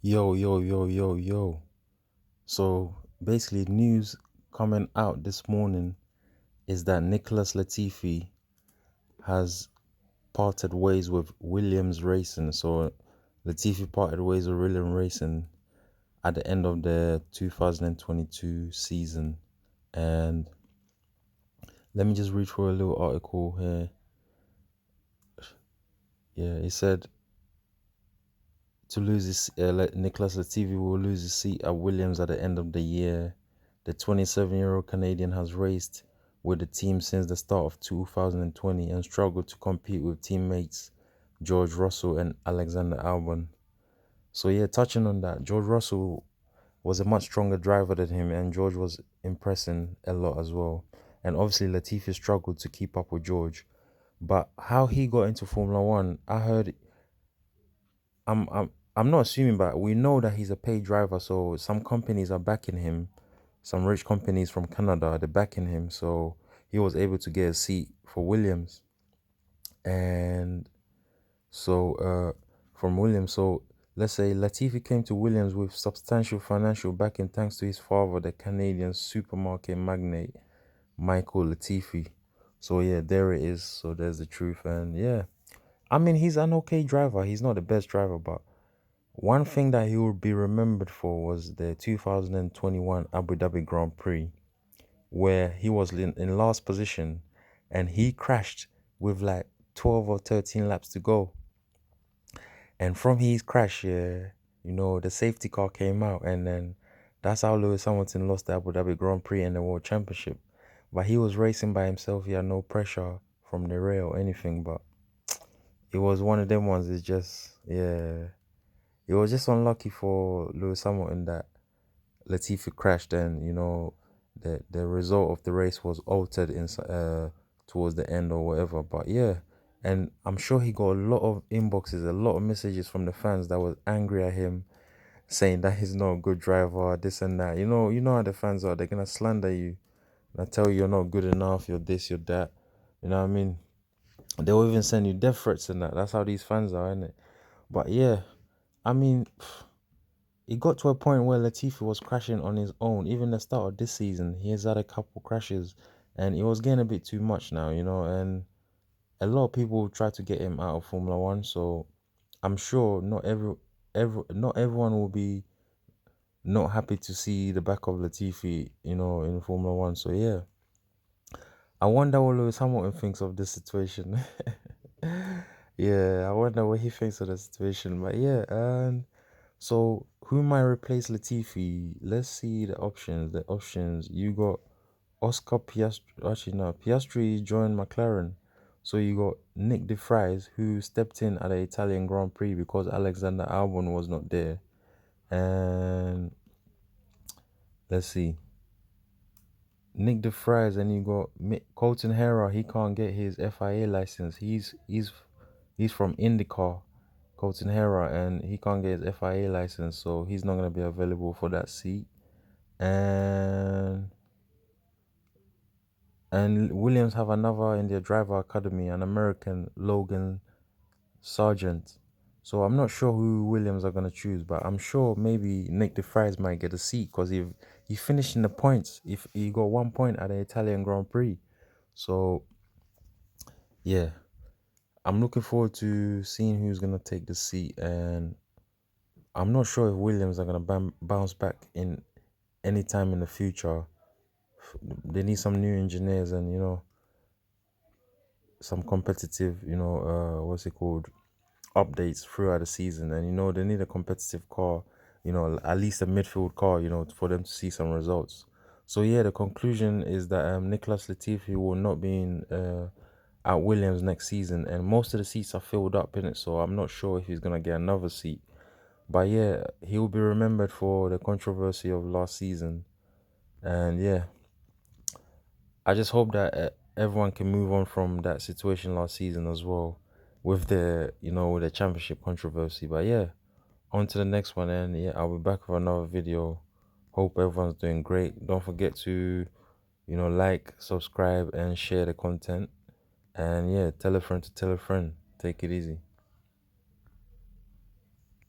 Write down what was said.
Yo, yo, yo, yo, yo. So basically, news coming out this morning is that Nicolas Latifi has parted ways with Williams Racing. So Latifi parted ways with Williams Racing at the end of the 2022 season. And let me just read through a little article here. Yeah, it said to lose his Nicolas Latifi will lose his seat at Williams at the end of the year. The 27-year-old Canadian has raced with the team since the start of 2020 and struggled to compete with teammates George Russell and Alexander Albon. So yeah, touching on that, George Russell was a much stronger driver than him, and George was impressing a lot as well. And obviously Latifi struggled to keep up with George. But how he got into Formula One, I heard I'm not assuming, but we know that he's a paid driver, so some companies are backing him. Some rich companies from Canada, they're backing him, so he was able to get a seat for Williams. And so from Williams, so let's say Latifi came to Williams with substantial financial backing thanks to his father, the Canadian supermarket magnate Michael Latifi. So yeah, there it is. So there's the truth. And yeah, I mean, he's an okay driver. He's not the best driver, but one thing that he would be remembered for was the 2021 Abu Dhabi Grand Prix, where he was in last position and he crashed with like 12 or 13 laps to go. And from his crash, yeah, the safety car came out, and then that's how Lewis Hamilton lost the Abu Dhabi Grand Prix and the World Championship. But he was racing by himself, he had no pressure from the rail or anything, but it was one of them ones. It's just, yeah. It was just unlucky for Lewis Hamilton that Latifi crashed, and the result of the race was altered towards the end or whatever. But yeah, and I'm sure he got a lot of inboxes, a lot of messages from the fans that was angry at him, saying that he's not a good driver, this and that. You know how the fans are. They're gonna slander you and tell you you're not good enough, you're this, you're that. You know what I mean? They'll even send you death threats and that. That's how these fans are, isn't it? But yeah, I mean. It got to a point where Latifi was crashing on his own. Even the start of this season, he has had a couple crashes, and it was getting a bit too much now, And a lot of people try to get him out of Formula One, so I'm sure not everyone will be not happy to see the back of Latifi, in Formula One. So yeah, I wonder what Lewis Hamilton thinks of this situation. Yeah, I wonder what he thinks of the situation. But yeah, and so who might replace Latifi? Let's see the options. The options, you got Oscar Piastri. Actually, no, Piastri joined McLaren. So you got Nick De Vries, who stepped in at the Italian Grand Prix because Alexander Albon was not there. And let's see, Nick De Vries, and you got Colton Herrera. He can't get his FIA license. He's from IndyCar, Colton Herrera, and he can't get his FIA license, so he's not gonna be available for that seat. And Williams have another in their driver academy, an American, Logan Sargent. So I'm not sure who Williams are gonna choose, but I'm sure maybe Nick De Vries might get a seat because he finished in the points. If he got 1 point at the Italian Grand Prix, so yeah, I'm looking forward to seeing who's gonna take the seat, and I'm not sure if Williams are gonna bounce back in any time in the future. They need some new engineers and some competitive, what's it called, updates throughout the season, and they need a competitive car, at least a midfield car, for them to see some results. So yeah, the conclusion is that Nicolas Latifi will not be in at Williams next season, and most of the seats are filled up in it. So I'm not sure if he's gonna get another seat. But yeah, he will be remembered for the controversy of last season, and yeah, I just hope that everyone can move on from that situation last season as well, with the championship controversy. But yeah, on to the next one, and yeah, I'll be back with another video. Hope everyone's doing great. Don't forget to like, subscribe, and share the content. And yeah, tell a friend to tell a friend. Take it easy.